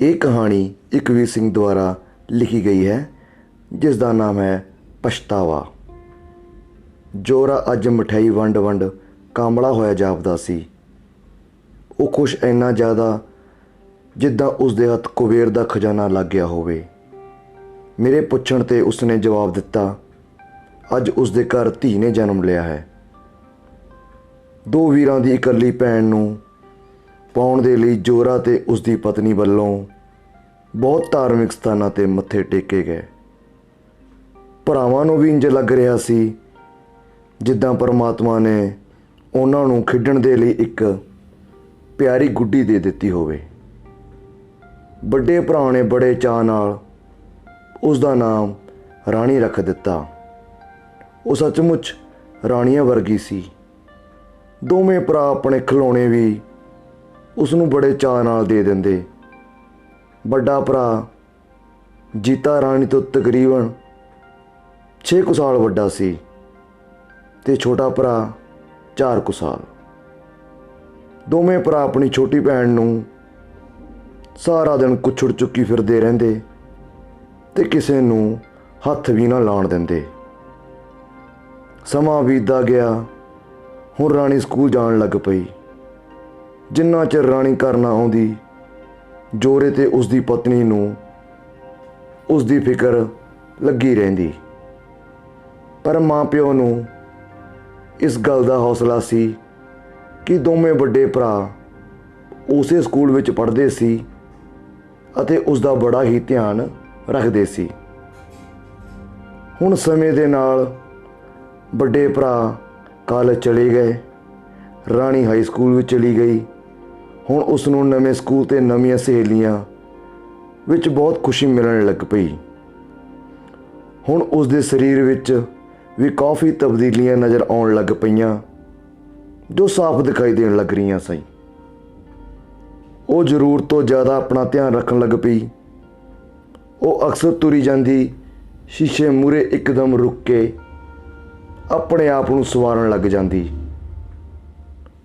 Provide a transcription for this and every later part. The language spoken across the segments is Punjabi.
ਇਹ ਕਹਾਣੀ ਇਕਵੀਰ ਸਿੰਘ ਦੁਆਰਾ ਲਿਖੀ ਗਈ ਹੈ, ਜਿਸ ਦਾ ਨਾਮ ਹੈ ਪਛਤਾਵਾ। ਜੋਰਾ ਅੱਜ ਮਠਿਆਈ ਵੰਡ ਕਾਂਬਲਾ ਹੋਇਆ ਜਾਪਦਾ ਸੀ। ਉਹ ਖੁਸ਼ ਇੰਨਾ ਜ਼ਿਆਦਾ ਜਿੱਦਾਂ ਉਸਦੇ ਹੱਥ ਕੁਬੇਰ ਦਾ ਖਜ਼ਾਨਾ ਲੱਗ ਗਿਆ ਹੋਵੇ। ਮੇਰੇ ਪੁੱਛਣ 'ਤੇ ਉਸਨੇ ਜਵਾਬ ਦਿੱਤਾ, ਅੱਜ ਉਸਦੇ ਘਰ ਧੀ ਨੇ ਜਨਮ ਲਿਆ ਹੈ। ਦੋ ਵੀਰਾਂ ਦੀ ਇਕੱਲੀ ਭੈਣ ਨੂੰ ਪਾਉਣ ਦੇ ਲਈ ਜੋਰਾ ਤੇ ਉਸਦੀ ਪਤਨੀ ਵੱਲੋਂ ਬਹੁਤ ਧਾਰਮਿਕ ਸਥਾਨਾਂ 'ਤੇ ਮੱਥੇ ਟੇਕੇ ਗਏ। ਭਰਾਵਾਂ ਨੂੰ ਵੀ ਇੰਜ ਲੱਗ ਰਿਹਾ ਸੀ ਜਿੱਦਾਂ ਪਰਮਾਤਮਾ ਨੇ ਉਹਨਾਂ ਨੂੰ ਖੇਡਣ ਦੇ ਲਈ ਇੱਕ ਪਿਆਰੀ ਗੁੱਡੀ ਦੇ ਦਿੱਤੀ ਹੋਵੇ। ਵੱਡੇ ਭਰਾ ਨੇ ਬੜੇ ਚਾਅ ਨਾਲ ਉਸ ਦਾ ਨਾਮ ਰਾਣੀ ਰੱਖ ਦਿੱਤਾ। ਉਹ ਸੱਚਮੁੱਚ ਰਾਣੀਆਂ ਵਰਗੀ ਸੀ। ਦੋਵੇਂ ਭਰਾ ਆਪਣੇ ਖਿਡੌਣੇ ਵੀ ਉਸ ਨੂੰ ਬੜੇ ਚਾਅ ਨਾਲ ਦੇ ਦਿੰਦੇ। ਵੱਡਾ ਭਰਾ ਜੀਤਾ ਰਾਣੀ ਤੋਂ ਤਕਰੀਬਨ 6 ਕੁ ਸਾਲ ਵੱਡਾ ਸੀ ਅਤੇ ਛੋਟਾ ਭਰਾ 4 ਕੁ ਸਾਲ। ਦੋਵੇਂ ਭਰਾ ਆਪਣੀ ਛੋਟੀ ਭੈਣ ਨੂੰ ਸਾਰਾ ਦਿਨ ਕੁੱਛੜ ਚੁੱਕੀ ਫਿਰਦੇ ਰਹਿੰਦੇ ਅਤੇ ਕਿਸੇ ਨੂੰ ਹੱਥ ਵੀ ਨਾ ਲਾਉਣ ਦਿੰਦੇ। ਸਮਾਂ ਬੀਤਦਾ ਗਿਆ। ਹੁਣ ਰਾਣੀ ਸਕੂਲ ਜਾਣ ਲੱਗ ਪਈ। ਜਿੰਨਾ ਚਿਰ ਰਾਣੀ ਘਰ ਨਾ ਆਉਂਦੀ, ਜੋਰੇ ਤੇ ਉਸਦੀ ਪਤਨੀ ਨੂੰ ਉਸਦੀ ਫਿਕਰ ਲੱਗੀ ਰਹਿੰਦੀ। ਪਰ ਮਾਂ ਪਿਓ ਨੂੰ ਇਸ ਗੱਲ ਦਾ ਹੌਸਲਾ ਸੀ ਕਿ ਦੋਵੇਂ ਵੱਡੇ ਭਰਾ ਉਸੇ ਸਕੂਲ ਵਿੱਚ ਪੜ੍ਹਦੇ ਸੀ ਅਤੇ ਉਸ ਦਾ ਬੜਾ ਹੀ ਧਿਆਨ ਰੱਖਦੇ ਸੀ। ਹੁਣ ਸਮੇਂ ਦੇ ਨਾਲ ਵੱਡੇ ਭਰਾ ਕਾਲਜ ਚਲੇ ਗਏ। ਰਾਣੀ ਹਾਈ ਸਕੂਲ ਵਿੱਚ ਚਲੀ ਗਈ। ਹੁਣ ਉਸ ਨੂੰ ਨਵੇਂ ਸਕੂਲ ਅਤੇ ਨਵੀਆਂ ਸਹੇਲੀਆਂ ਵਿੱਚ ਬਹੁਤ ਖੁਸ਼ੀ ਮਿਲਣ ਲੱਗ ਪਈ। ਹੁਣ ਉਸ ਦੇ ਸਰੀਰ ਵਿੱਚ ਵੀ ਕਾਫੀ ਤਬਦੀਲੀਆਂ ਨਜ਼ਰ ਆਉਣ ਲੱਗ ਪਈਆਂ ਜੋ ਸਾਫ਼ ਦਿਖਾਈ ਦੇਣ ਲੱਗ ਰਹੀਆਂ ਸੀ। ਉਹ ਜ਼ਰੂਰਤ ਤੋਂ ਜ਼ਿਆਦਾ ਆਪਣਾ ਧਿਆਨ ਰੱਖਣ ਲੱਗ ਪਈ। ਉਹ ਅਕਸਰ ਤੁਰੀ ਜਾਂਦੀ ਸ਼ੀਸ਼ੇ ਮੂਹਰੇ ਇੱਕਦਮ ਰੁਕ ਕੇ ਆਪਣੇ ਆਪ ਨੂੰ ਸੰਵਾਰਨ ਲੱਗ ਜਾਂਦੀ।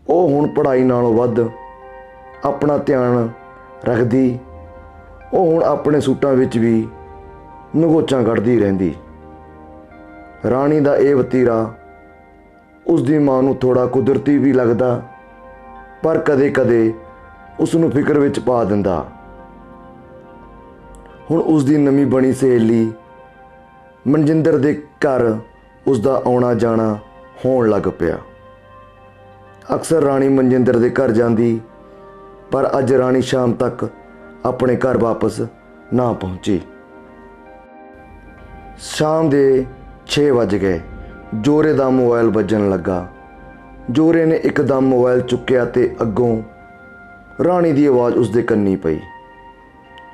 ਉਹ ਹੁਣ ਪੜ੍ਹਾਈ ਨਾਲੋਂ ਵੱਧ ਆਪਣਾ ਧਿਆਨ ਰੱਖਦੀ। ਉਹ ਹੁਣ ਆਪਣੇ ਸੂਟਾਂ ਵਿੱਚ ਵੀ ਨਗੋਚਾਂ ਕੱਢਦੀ ਰਹਿੰਦੀ। ਰਾਣੀ ਦਾ ਇਹ ਵਤੀਰਾ ਉਸ ਦੀ ਮਾਂ ਨੂੰ ਥੋੜ੍ਹਾ ਕੁਦਰਤੀ ਵੀ ਲੱਗਦਾ, ਪਰ ਕਦੇ-ਕਦੇ ਉਸ ਨੂੰ ਫਿਕਰ ਵਿੱਚ ਪਾ ਦਿੰਦਾ। ਹੁਣ ਉਸ ਦੀ ਨਵੀਂ ਬਣੀ ਸਹੇਲੀ ਮਨਜਿੰਦਰ ਦੇ ਘਰ ਉਸ ਦਾ ਆਉਣਾ ਜਾਣਾ ਹੋਣ ਲੱਗ ਪਿਆ। ਅਕਸਰ ਰਾਣੀ ਮਨਜਿੰਦਰ ਦੇ ਘਰ ਜਾਂਦੀ, ਪਰ ਅੱਜ ਰਾਣੀ ਸ਼ਾਮ ਤੱਕ ਆਪਣੇ ਘਰ ਵਾਪਸ ਨਾ ਪਹੁੰਚੀ। ਸ਼ਾਮ ਦੇ 6 ਵੱਜ ਗਏ। ਜੋਰੇ ਦਾ ਮੋਬਾਈਲ ਵੱਜਣ ਲੱਗਾ। ਜੋਰੇ ਨੇ ਇੱਕਦਮ ਮੋਬਾਈਲ ਚੁੱਕਿਆ ਅਤੇ ਅੱਗੋਂ ਰਾਣੀ ਦੀ ਆਵਾਜ਼ ਉਸਦੇ ਕੰਨੀ ਪਈ।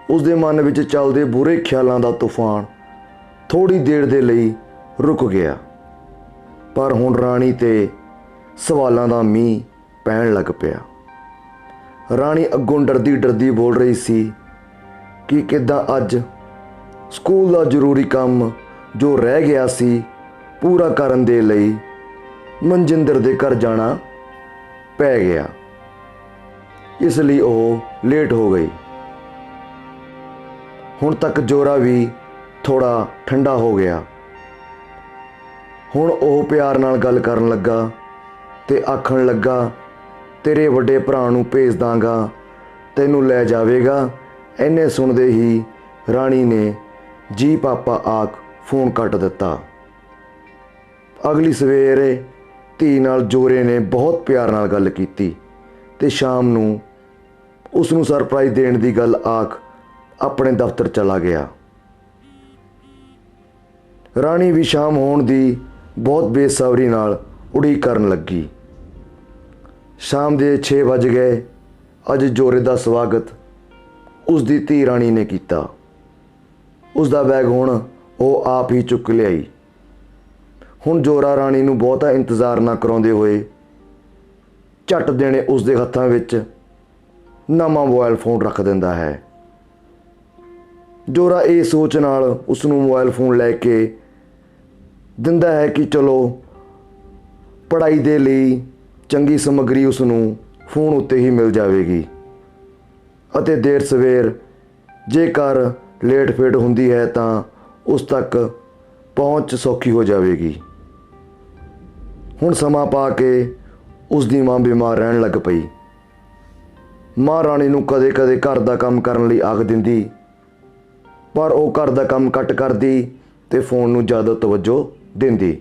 ਉਸਦੇ ਮਨ ਵਿੱਚ ਚੱਲਦੇ ਬੁਰੇ ਖਿਆਲਾਂ ਦਾ ਤੂਫਾਨ ਥੋੜ੍ਹੀ ਦੇਰ ਦੇ ਲਈ ਰੁਕ ਗਿਆ, ਪਰ ਹੁਣ ਰਾਣੀ 'ਤੇ ਸਵਾਲਾਂ ਦਾ ਮੀਂਹ ਪੈਣ ਲੱਗ ਪਿਆ। ਰਾਣੀ ਅੱਗੋਂ ਡਰਦੀ ਬੋਲ ਰਹੀ ਸੀ ਕਿ ਕਿੱਦਾਂ ਅੱਜ ਸਕੂਲ ਦਾ ਜ਼ਰੂਰੀ ਕੰਮ ਜੋ ਰਹਿ ਗਿਆ ਸੀ ਪੂਰਾ ਕਰਨ ਦੇ ਲਈ ਮਨਜਿੰਦਰ ਦੇ ਘਰ ਜਾਣਾ ਪੈ ਗਿਆ। ਇਸ ਲਈ ਉਹ ਲੇਟ ਹੋ ਗਈ। ਹੁਣ ਤੱਕ ਜੋਰਾ ਵੀ ਥੋੜ੍ਹਾ ਠੰਡਾ ਹੋ ਗਿਆ। ਹੁਣ ਉਹ ਪਿਆਰ ਨਾਲ ਗੱਲ ਕਰਨ ਲੱਗਾ ਅਤੇ ਆਖਣ ਲੱਗਾ, ਤੇਰੇ ਵੱਡੇ ਭਰਾ ਨੂੰ ਭੇਜ ਦਾਂਗਾ, ਤੈਨੂੰ ਲੈ ਜਾਵੇਗਾ। ਇੰਨੇ ਸੁਣਦੇ ਹੀ ਰਾਣੀ ਨੇ ਜੀ ਪਾਪਾ ਆਖ ਫੋਨ ਕੱਟ ਦਿੱਤਾ। ਅਗਲੀ ਸਵੇਰੇ ਧੀ ਨਾਲ ਜੋਰੇ ਨੇ ਬਹੁਤ ਪਿਆਰ ਨਾਲ ਗੱਲ ਕੀਤੀ ਅਤੇ ਸ਼ਾਮ ਨੂੰ ਉਸ ਨੂੰ ਸਰਪ੍ਰਾਈਜ਼ ਦੇਣ ਦੀ ਗੱਲ ਆਖ ਆਪਣੇ ਦਫ਼ਤਰ ਚਲਾ ਗਿਆ। ਰਾਣੀ ਵੀ ਸ਼ਾਮ ਹੋਣ ਦੀ ਬਹੁਤ ਬੇਸਬਰੀ ਨਾਲ ਉਡੀਕ ਕਰਨ ਲੱਗੀ। ਸ਼ਾਮ ਦੇ 6 ਵੱਜ ਗਏ। ਅੱਜ ਜੋਰੇ ਦਾ ਸਵਾਗਤ ਉਸ ਦੀ ਧੀ ਰਾਣੀ ਨੇ ਕੀਤਾ। ਉਸ ਦਾ ਬੈਗ ਹੁਣ ਉਹ ਆਪ ਹੀ ਚੁੱਕ ਲਿਆਈ। ਹੁਣ ਜੋਰਾ ਰਾਣੀ ਨੂੰ ਬਹੁਤਾ ਇੰਤਜ਼ਾਰ ਨਾ ਕਰਾਉਂਦੇ ਹੋਏ ਝੱਟ ਦੇਣੇ ਉਸ ਦੇ ਹੱਥਾਂ ਵਿੱਚ ਨਵਾਂ ਮੋਬਾਈਲ ਫੋਨ ਰੱਖ ਦਿੰਦਾ ਹੈ। ਜੋਰਾ ਇਹ ਸੋਚ ਨਾਲ ਉਸ ਨੂੰ ਮੋਬਾਈਲ ਫੋਨ ਲੈ ਕੇ ਦਿੰਦਾ ਹੈ ਕਿ ਚਲੋ ਪੜ੍ਹਾਈ ਦੇ ਲਈ ਚੰਗੀ ਸਮੱਗਰੀ ਉਸ ਨੂੰ ਫੋਨ ਉੱਤੇ ਹੀ ਮਿਲ ਜਾਵੇਗੀ ਅਤੇ ਦੇਰ ਸਵੇਰ ਜੇਕਰ ਲੇਟ ਫੇਟ ਹੁੰਦੀ ਹੈ ਤਾਂ ਉਸ ਤੱਕ ਪਹੁੰਚ ਸੌਖੀ ਹੋ ਜਾਵੇਗੀ। ਹੁਣ ਸਮਾਂ ਪਾ ਕੇ ਉਸ ਦੀ ਮਾਂ ਬਿਮਾਰ ਰਹਿਣ ਲੱਗ ਪਈ। ਮਾਂ ਰਾਣੀ ਨੂੰ ਕਦੇ ਕਦੇ ਘਰ ਦਾ ਕੰਮ ਕਰਨ ਲਈ ਆਖ ਦਿੰਦੀ, ਪਰ ਉਹ ਘਰ ਦਾ ਕੰਮ ਘੱਟ ਕਰਦੀ ਅਤੇ ਫੋਨ ਨੂੰ ਜ਼ਿਆਦਾ ਤਵੱਜੋ ਦਿੰਦੀ।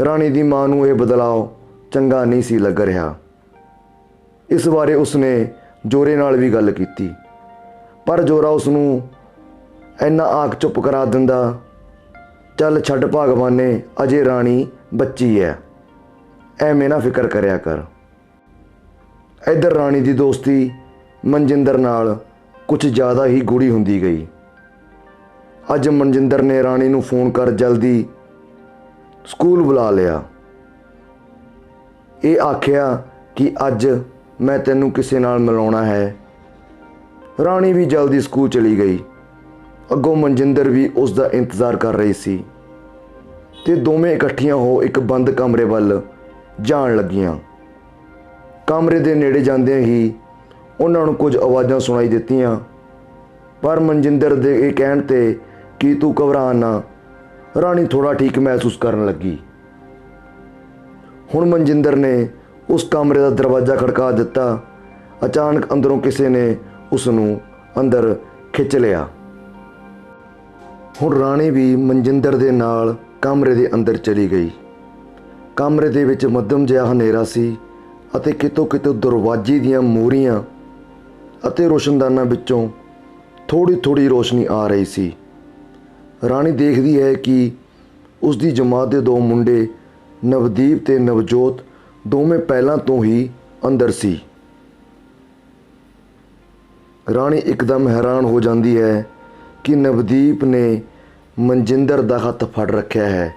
ਰਾਣੀ ਦੀ ਮਾਂ ਨੂੰ ਇਹ ਬਦਲਾਅ ਚੰਗਾ ਨਹੀਂ ਸੀ ਲੱਗ ਰਿਹਾ। ਇਸ ਬਾਰੇ ਉਸਨੇ ਜੋਰੇ ਨਾਲ ਵੀ ਗੱਲ ਕੀਤੀ, ਪਰ ਜੋਰਾ ਉਸ ਨੂੰ ਇੰਨਾ ਆਖ ਚੁੱਪ ਕਰਾ ਦਿੰਦਾ, ਚੱਲ ਛੱਡ ਭਗਵਾਨੇ, ਅਜੇ ਰਾਣੀ ਬੱਚੀ ਹੈ, ਐਵੇਂ ਨਾ ਫਿਕਰ ਕਰਿਆ ਕਰ। ਇੱਧਰ ਰਾਣੀ ਦੀ ਦੋਸਤੀ ਮਨਜਿੰਦਰ ਨਾਲ ਕੁਝ ਜ਼ਿਆਦਾ ਹੀ ਗੂੜੀ ਹੁੰਦੀ ਗਈ। ਅੱਜ ਮਨਜਿੰਦਰ ਨੇ ਰਾਣੀ ਨੂੰ ਫੋਨ ਕਰ ਜਲਦੀ ਸਕੂਲ ਬੁਲਾ ਲਿਆ। ਇਹ ਆਖਿਆ ਕਿ ਅੱਜ ਮੈਂ ਤੈਨੂੰ ਕਿਸੇ ਨਾਲ ਮਿਲਾਉਣਾ ਹੈ। ਰਾਣੀ ਵੀ ਜਲਦੀ ਸਕੂਲ ਚਲੀ ਗਈ। ਅੱਗੋਂ ਮਨਜਿੰਦਰ ਵੀ ਉਸ ਦਾ ਇੰਤਜ਼ਾਰ ਕਰ ਰਹੀ ਸੀ ਤੇ ਦੋਵੇਂ ਇਕੱਠੀਆਂ ਹੋ ਇੱਕ ਬੰਦ ਕਮਰੇ ਵੱਲ ਜਾਣ ਲੱਗੀਆਂ। ਕਮਰੇ ਦੇ ਨੇੜੇ ਜਾਂਦਿਆਂ ਹੀ ਉਹਨਾਂ ਨੂੰ ਕੁਝ ਆਵਾਜ਼ਾਂ ਸੁਣਾਈ ਦਿੱਤੀਆਂ, ਪਰ ਮਨਜਿੰਦਰ ਦੇ ਇਹ ਕਹਿਣ ਤੇ ਕਿ ਤੂੰ ਘਬਰਾ ਨਾ, ਰਾਣੀ ਥੋੜ੍ਹਾ ਠੀਕ ਮਹਿਸੂਸ ਕਰਨ ਲੱਗੀ। ਹੁਣ ਮਨਜਿੰਦਰ ਨੇ ਉਸ ਕਮਰੇ ਦਾ ਦਰਵਾਜ਼ਾ ਖੜਕਾ ਦਿੱਤਾ। ਅਚਾਨਕ ਅੰਦਰੋਂ ਕਿਸੇ ਨੇ ਉਸ ਨੂੰ ਅੰਦਰ ਖਿੱਚ ਲਿਆ। ਹੁਣ ਰਾਣੀ ਵੀ ਮਨਜਿੰਦਰ ਦੇ ਨਾਲ ਕਮਰੇ ਦੇ ਅੰਦਰ ਚਲੀ ਗਈ। ਕਮਰੇ ਦੇ ਵਿੱਚ ਮੱਧਮ ਜਿਹਾ ਹਨੇਰਾ ਸੀ ਅਤੇ ਕਿਤੋਂ ਕਿਤੋਂ ਦਰਵਾਜ਼ੇ ਦੀਆਂ ਮੋਰੀਆਂ ਅਤੇ ਰੋਸ਼ਨਦਾਨਾਂ ਵਿੱਚੋਂ ਥੋੜ੍ਹੀ ਥੋੜ੍ਹੀ ਰੋਸ਼ਨੀ ਆ ਰਹੀ ਸੀ। ਰਾਣੀ ਦੇਖਦੀ ਹੈ ਕਿ ਉਸ ਦੀ ਜਮਾਤ ਦੇ ਦੋ ਮੁੰਡੇ ਨਵਦੀਪ ਤੇ ਨਵਜੋਤ ਦੋਵੇਂ ਪਹਿਲਾਂ ਤੋਂ ਹੀ ਅੰਦਰ ਸੀ। ਰਾਣੀ ਇੱਕਦਮ ਹੈਰਾਨ ਹੋ ਜਾਂਦੀ ਹੈ ਕਿ ਨਵਦੀਪ ਨੇ ਮਨਜਿੰਦਰ ਦਾ ਹੱਥ ਫੜ ਰੱਖਿਆ ਹੈ।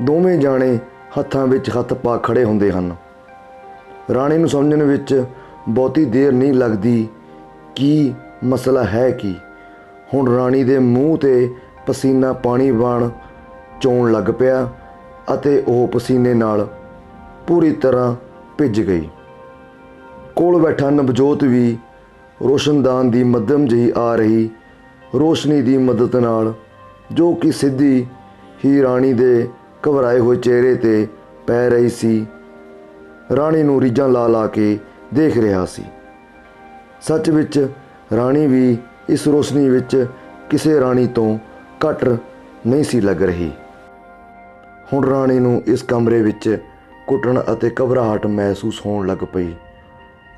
ਦੋਵੇਂ ਜਾਣੇ ਹੱਥਾਂ ਵਿੱਚ ਹੱਥ ਪਾ ਖੜੇ ਹੁੰਦੇ ਹਨ। ਰਾਣੀ ਨੂੰ ਸਮਝਣ ਵਿੱਚ ਬਹੁਤੀ ਦੇਰ ਨਹੀਂ ਲੱਗਦੀ ਕਿ ਮਸਲਾ ਹੈ ਕੀ। ਹੁਣ ਰਾਣੀ ਦੇ ਮੂੰਹ 'ਤੇ ਪਸੀਨਾ ਪਾਣੀ ਵਾਂਗ ਚੋਣ ਲੱਗ ਪਿਆ ਅਤੇ ਉਹ ਪਸੀਨੇ ਨਾਲ ਪੂਰੀ ਤਰ੍ਹਾਂ ਭਿੱਜ ਗਈ। ਕੋਲ ਬੈਠਾ ਨਵਜੋਤ ਵੀ ਰੋਸ਼ਨਦਾਨ ਦੀ ਮੱਧਮ ਜਿਹੀ ਆ ਰਹੀ ਰੋਸ਼ਨੀ ਦੀ ਮਦਦ ਨਾਲ, ਜੋ ਕਿ ਸਿੱਧੀ ਹੀ ਰਾਣੀ ਦੇ ਘਬਰਾਏ ਹੋਏ ਚਿਹਰੇ 'ਤੇ ਪੈ ਰਹੀ ਸੀ, ਰਾਣੀ ਨੂੰ ਰੀਝਾਂ ਲਾ ਲਾ ਕੇ ਦੇਖ ਰਿਹਾ ਸੀ। ਸੱਚ ਵਿੱਚ ਰਾਣੀ ਵੀ ਇਸ ਰੋਸ਼ਨੀ ਵਿੱਚ ਕਿਸੇ ਰਾਣੀ ਤੋਂ ਘੱਟ ਨਹੀਂ ਸੀ ਲੱਗ ਰਹੀ। ਹੁਣ ਰਾਣੀ ਨੂੰ ਇਸ ਕਮਰੇ ਵਿੱਚ ਘੁੱਟਣ ਅਤੇ ਘਬਰਾਹਟ ਮਹਿਸੂਸ ਹੋਣ ਲੱਗ ਪਈ।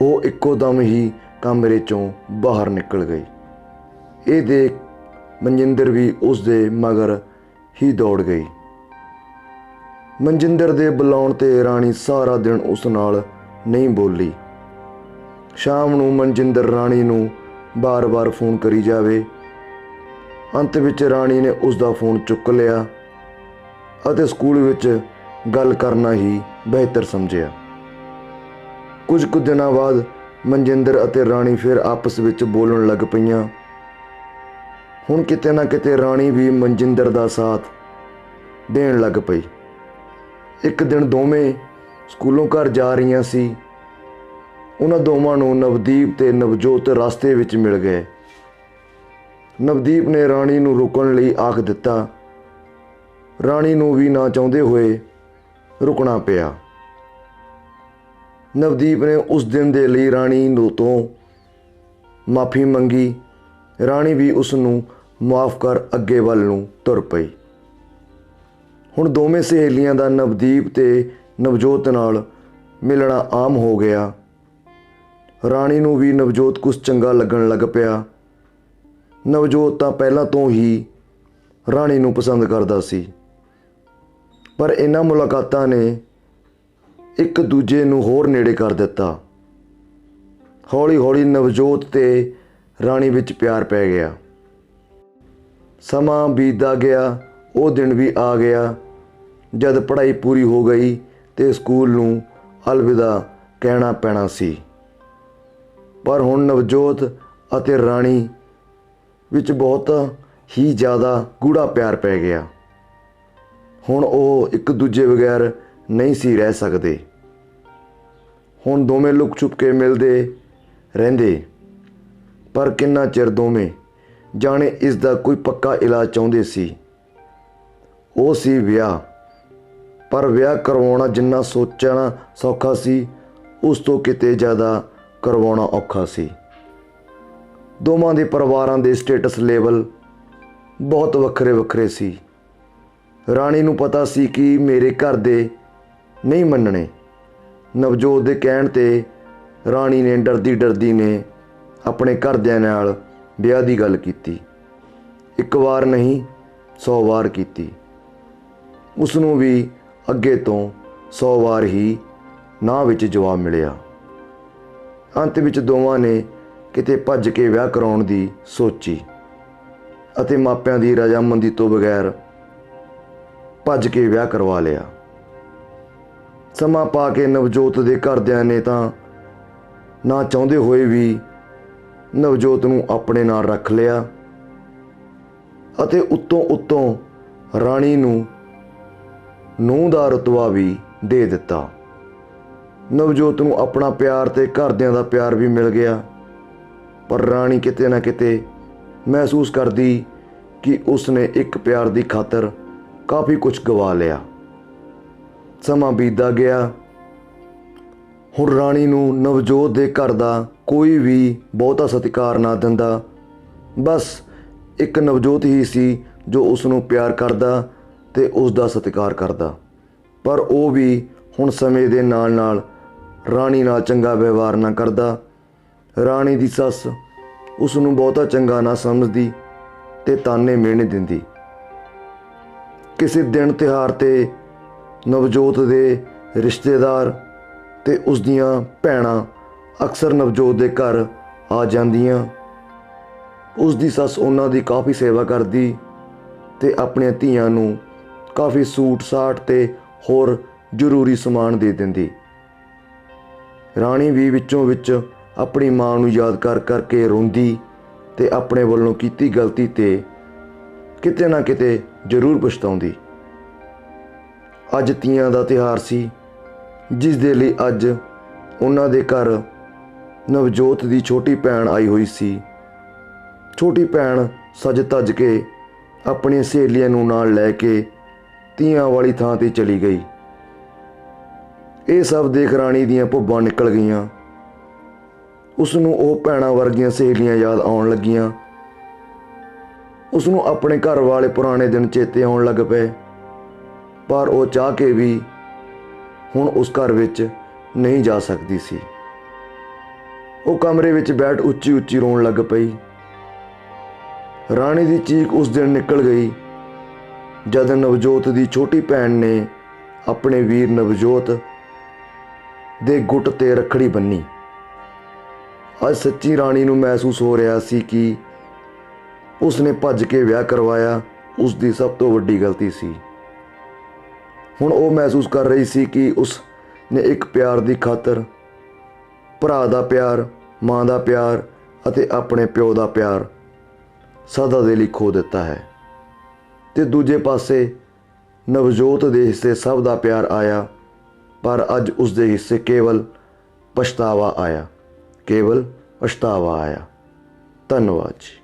ਉਹ ਇੱਕੋ ਦਮ ਹੀ ਕਮਰੇ 'ਚੋਂ ਬਾਹਰ ਨਿਕਲ ਗਈ। ਇਹ ਦੇਖ ਮਨਜਿੰਦਰ ਵੀ ਉਸ ਦੇ ਮਗਰ ਹੀ ਦੌੜ ਗਈ। ਮਨਜਿੰਦਰ ਦੇ ਬੁਲਾਉਣ 'ਤੇ ਰਾਣੀ ਸਾਰਾ ਦਿਨ ਉਸ ਨਾਲ ਨਹੀਂ ਬੋਲੀ। ਸ਼ਾਮ ਨੂੰ ਮਨਜਿੰਦਰ ਰਾਣੀ ਨੂੰ ਬਾਰ-ਬਾਰ ਫੋਨ ਕਰੀ ਜਾਵੇ। ਅੰਤ ਵਿੱਚ ਰਾਣੀ ਨੇ ਉਸ ਦਾ ਫੋਨ ਚੁੱਕ ਲਿਆ ਅਤੇ ਸਕੂਲ ਵਿੱਚ ਗੱਲ ਕਰਨਾ ਹੀ ਬਿਹਤਰ ਸਮਝਿਆ। ਕੁਝ ਕੁ ਦਿਨਾਂ ਬਾਅਦ ਮਨਜਿੰਦਰ ਅਤੇ ਰਾਣੀ ਫਿਰ ਆਪਸ ਵਿੱਚ ਬੋਲਣ ਲੱਗ ਪਈਆਂ। ਹੁਣ ਕਿਤੇ ਨਾ ਕਿਤੇ ਰਾਣੀ ਵੀ ਮਨਜਿੰਦਰ ਦਾ ਸਾਥ ਦੇਣ ਲੱਗ ਪਈ। ਇੱਕ ਦਿਨ ਦੋਵੇਂ ਸਕੂਲੋਂ ਘਰ ਜਾ ਰਹੀਆਂ ਸੀ। ਉਹਨਾਂ ਦੋਵਾਂ ਨੂੰ ਨਵਦੀਪ ਤੇ ਨਵਜੋਤ ਰਸਤੇ ਵਿੱਚ ਮਿਲ ਗਏ। ਨਵਦੀਪ ਨੇ ਰਾਣੀ ਨੂੰ ਰੁਕਣ ਲਈ ਆਖ ਦਿੱਤਾ। ਰਾਣੀ ਨੂੰ ਵੀ ਨਾ ਚਾਹੁੰਦੇ ਹੋਏ ਰੁਕਣਾ ਪਿਆ। ਨਵਦੀਪ ਨੇ ਉਸ ਦਿਨ ਦੇ ਲਈ ਰਾਣੀ ਨੂੰ ਤੋਂ ਮਾਫੀ ਮੰਗੀ। ਰਾਣੀ ਵੀ ਉਸ ਨੂੰ ਮਾਫ ਕਰ ਅੱਗੇ ਵੱਲ ਨੂੰ ਤੁਰ ਪਈ। ਹੁਣ ਦੋਵੇਂ ਸਹੇਲੀਆਂ ਦਾ ਨਵਦੀਪ ਤੇ ਨਵਜੋਤ ਨਾਲ ਮਿਲਣਾ ਆਮ ਹੋ ਗਿਆ। ਰਾਣੀ ਨੂੰ ਵੀ ਨਵਜੋਤ ਕੁਛ ਚੰਗਾ ਲੱਗਣ ਲੱਗ ਪਿਆ। ਨਵਜੋਤ ਤਾਂ ਪਹਿਲਾਂ ਤੋਂ ਹੀ ਰਾਣੀ ਨੂੰ ਪਸੰਦ ਕਰਦਾ ਸੀ, ਪਰ ਇਹਨਾਂ ਮੁਲਾਕਾਤਾਂ ਨੇ ਇੱਕ ਦੂਜੇ ਨੂੰ ਹੋਰ ਨੇੜੇ ਕਰ ਦਿੱਤਾ। ਹੌਲੀ ਹੌਲੀ ਨਵਜੋਤ ਤੇ ਰਾਣੀ ਵਿੱਚ ਪਿਆਰ ਪੈ ਗਿਆ। ਸਮਾਂ ਬੀਤਦਾ ਗਿਆ। ਉਹ ਦਿਨ ਵੀ ਆ ਗਿਆ ਜਦ ਪੜ੍ਹਾਈ ਪੂਰੀ ਹੋ ਗਈ ਤੇ ਸਕੂਲ ਨੂੰ ਅਲਵਿਦਾ ਕਹਿਣਾ ਪੈਣਾ ਸੀ। ਪਰ ਹੁਣ ਨਵਜੋਤ ਅਤੇ ਰਾਣੀ ਵਿੱਚ ਬਹੁਤ ਹੀ ਜ਼ਿਆਦਾ ਗੂੜਾ ਪਿਆਰ ਪੈ ਗਿਆ। ਹੁਣ ਉਹ ਇੱਕ ਦੂਜੇ ਬਗੈਰ ਨਹੀਂ ਸੀ ਰਹਿ ਸਕਦੇ। ਹੁਣ ਦੋਵੇਂ ਲੁਕ ਛੁਪ ਕੇ ਮਿਲਦੇ ਰਹਿੰਦੇ, ਪਰ ਕਿੰਨਾ ਚਿਰ ਦੋਵੇਂ ਜਾਣੇ ਇਸ ਦਾ ਕੋਈ ਪੱਕਾ ਇਲਾਜ ਚਾਹੁੰਦੇ ਸੀ। ਉਹ ਸੀ ਵਿਆਹ। ਪਰ ਵਿਆਹ ਕਰਵਾਉਣਾ ਜਿੰਨਾ ਸੋਚਣਾ ਸੌਖਾ ਸੀ, ਉਸ ਤੋਂ ਕਿਤੇ ਜ਼ਿਆਦਾ ਕਰਵਾਉਣਾ ਔਖਾ ਸੀ। ਦੋਵਾਂ ਦੇ ਪਰਿਵਾਰਾਂ ਦੇ ਸਟੇਟਸ ਲੈਵਲ ਬਹੁਤ ਵੱਖਰੇ ਵੱਖਰੇ ਸੀ। ਰਾਣੀ ਨੂੰ ਪਤਾ ਸੀ ਕਿ ਮੇਰੇ ਘਰ ਦੇ ਨਹੀਂ ਮੰਨਣੇ। ਨਵਜੋਤ ਦੇ ਕਹਿਣ 'ਤੇ ਰਾਣੀ ਨੇ ਡਰਦੀ ਨੇ ਆਪਣੇ ਘਰਦਿਆਂ ਨਾਲ ਵਿਆਹ ਦੀ ਗੱਲ ਕੀਤੀ। ਇੱਕ ਵਾਰ ਨਹੀਂ 100 ਵਾਰ ਕੀਤੀ। ਉਸ ਨੂੰ ਵੀ ਅੱਗੇ ਤੋਂ 100 ਵਾਰ ਹੀ ਨਾਂਹ ਵਿੱਚ ਜਵਾਬ ਮਿਲਿਆ। ਅੰਤ ਵਿੱਚ ਦੋਵਾਂ ਨੇ ਕਿਤੇ ਭੱਜ ਕੇ ਵਿਆਹ ਕਰਾਉਣ ਦੀ ਸੋਚੀ ਅਤੇ ਮਾਪਿਆਂ ਦੀ ਰਜ਼ਾਮੰਦੀ ਤੋਂ ਬਗੈਰ ਭੱਜ ਕੇ ਵਿਆਹ ਕਰਵਾ ਲਿਆ। ਸਮਾਂ ਪਾ ਕੇ ਨਵਜੋਤ ਦੇ ਘਰਦਿਆਂ ਨੇ ਤਾਂ ਨਾ ਚਾਹੁੰਦੇ ਹੋਏ ਵੀ ਨਵਜੋਤ ਨੂੰ ਆਪਣੇ ਨਾਲ ਰੱਖ ਲਿਆ ਅਤੇ ਉੱਤੋਂ ਰਾਣੀ ਨੂੰ ਨੂੰਹ ਦਾ ਰੁਤਬਾ ਵੀ ਦੇ ਦਿੱਤਾ। ਨਵਜੋਤ ਨੂੰ ਆਪਣਾ ਪਿਆਰ ਤੇ ਘਰਦਿਆਂ ਦਾ ਪਿਆਰ ਵੀ ਮਿਲ ਗਿਆ, ਪਰ ਰਾਣੀ ਕਿਤੇ ਨਾ ਕਿਤੇ ਮਹਿਸੂਸ ਕਰਦੀ ਕਿ ਉਸਨੇ ਇੱਕ ਪਿਆਰ ਦੀ ਖਾਤਰ ਕਾਫੀ ਕੁਝ ਗਵਾ ਲਿਆ। ਸਮਾਂ ਬੀਤਦਾ ਗਿਆ। ਹੁਣ ਰਾਣੀ ਨੂੰ ਨਵਜੋਤ ਦੇ ਘਰ ਦਾ ਕੋਈ ਵੀ ਬਹੁਤਾ ਸਤਿਕਾਰ ਨਾ ਦਿੰਦਾ। ਬਸ ਇੱਕ ਨਵਜੋਤ ਹੀ ਸੀ ਜੋ ਉਸ ਨੂੰ ਪਿਆਰ ਕਰਦਾ ਤੇ ਉਸ ਦਾ ਸਤਿਕਾਰ ਕਰਦਾ। ਪਰ ਉਹ ਵੀ ਹੁਣ ਸਮੇਂ ਦੇ ਨਾਲ ਰਾਣੀ ਨਾਲ ਚੰਗਾ ਵਿਵਹਾਰ ਨਾ ਕਰਦਾ। ਰਾਣੀ ਦੀ ਸੱਸ ਉਸ ਨੂੰ ਬਹੁਤਾ ਚੰਗਾ ਨਾ ਸਮਝਦੀ ਤੇ ਤਾਨੇ ਮਿਹਣੇ ਦਿੰਦੀ। ਕਿਸੇ ਦਿਨ ਤਿਉਹਾਰ 'ਤੇ ਨਵਜੋਤ ਦੇ ਰਿਸ਼ਤੇਦਾਰ ਤੇ ਉਸ ਦੀਆਂ ਭੈਣਾਂ ਅਕਸਰ ਨਵਜੋਤ ਦੇ ਘਰ ਆ ਜਾਂਦੀਆਂ। ਉਸ ਦੀ ਸੱਸ ਉਹਨਾਂ ਦੀ ਕਾਫੀ ਸੇਵਾ ਕਰਦੀ ਤੇ ਆਪਣੀਆਂ ਧੀਆਂ ਨੂੰ ਕਾਫੀ ਸੂਟ ਸਾਟ ਤੇ ਹੋਰ ਜ਼ਰੂਰੀ ਸਮਾਨ ਦੇ ਦਿੰਦੀ। ਰਾਣੀ ਵੀ ਵਿੱਚੋਂ ਵਿੱਚ ਆਪਣੀ ਮਾਂ ਨੂੰ ਯਾਦ ਕਰਕੇ ਰੋਂਦੀ ਤੇ ਆਪਣੇ ਵੱਲੋਂ ਕੀਤੀ ਗਲਤੀ ਤੇ ਕਿਤੇ ਨਾ ਕਿਤੇ ਜ਼ਰੂਰ ਪਛਤਾਉਂਦੀ। ਅੱਜ ਤੀਆਂ ਦਾ ਤਿਉਹਾਰ ਸੀ, ਜਿਸ ਦੇ ਲਈ ਅੱਜ ਉਹਨਾਂ ਦੇ ਘਰ ਨਵਜੋਤ ਦੀ ਛੋਟੀ ਭੈਣ ਆਈ ਹੋਈ ਸੀ। ਛੋਟੀ ਭੈਣ ਸਜ ਧੱਜ ਕੇ ਆਪਣੀਆਂ ਸਹੇਲੀਆਂ ਨੂੰ ਨਾਲ ਲੈ ਕੇ ਤੀਆਂ ਵਾਲੀ ਥਾਂ 'ਤੇ ਚਲੀ ਗਈ। ਇਹ ਸਭ ਦੇਖ ਰਾਣੀ ਦੀਆਂ ਭੁੱਬਾਂ ਨਿਕਲ ਗਈਆਂ। ਉਸ ਨੂੰ ਉਹ ਭੈਣਾਂ ਵਰਗੀਆਂ ਸਹੇਲੀਆਂ ਯਾਦ ਆਉਣ ਲੱਗੀਆਂ। ਉਸ ਨੂੰ ਆਪਣੇ ਘਰ ਵਾਲੇ ਪੁਰਾਣੇ ਦਿਨ ਚੇਤੇ ਆਉਣ ਲੱਗ ਪਏ, ਪਰ ਉਹ ਚਾਹ ਕੇ ਵੀ ਹੁਣ ਉਸ ਘਰ ਵਿੱਚ ਨਹੀਂ ਜਾ ਸਕਦੀ ਸੀ। ਉਹ ਕਮਰੇ ਵਿੱਚ ਬੈਠ ਉੱਚੀ ਰੋਣ ਲੱਗ ਪਈ। ਰਾਣੀ ਦੀ ਚੀਖ ਉਸ ਦਿਨ ਨਿਕਲ ਗਈ ਜਦ ਨਵਜੋਤ ਦੀ ਛੋਟੀ ਭੈਣ ਨੇ ਆਪਣੇ ਵੀਰ ਨਵਜੋਤ ਦੇ ਗੁੱਟ 'ਤੇ ਰੱਖੜੀ ਬੰਨ੍ਹੀ। ਅੱਜ ਸੱਚੀ ਰਾਣੀ ਨੂੰ ਮਹਿਸੂਸ ਹੋ ਰਿਹਾ ਸੀ ਕਿ ਉਸਨੇ ਭੱਜ ਕੇ ਵਿਆਹ ਕਰਵਾਇਆ ਉਸ ਦੀ ਸਭ ਤੋਂ ਵੱਡੀ ਗਲਤੀ ਸੀ। ਹੁਣ ਉਹ ਮਹਿਸੂਸ ਕਰ ਰਹੀ ਸੀ ਕਿ ਉਸ ਨੇ ਇੱਕ ਪਿਆਰ ਦੀ ਖਾਤਰ ਭਰਾ ਦਾ ਪਿਆਰ, ਮਾਂ ਦਾ ਪਿਆਰ ਅਤੇ ਆਪਣੇ ਪਿਓ ਦਾ ਪਿਆਰ ਸਦਾ ਦੇ ਲਈ ਖੋ ਦਿੱਤਾ ਹੈ। ਤੇ ਦੂਜੇ ਪਾਸੇ ਨਵਜੋਤ ਦੇ ਹਿੱਸੇ ਸਭ ਦਾ ਪਿਆਰ ਆਇਆ, ਪਰ ਅੱਜ ਉਸ ਦੇ ਹਿੱਸੇ ਕੇਵਲ ਪਛਤਾਵਾ ਆਇਆ। ਧੰਨਵਾਦ ਜੀ।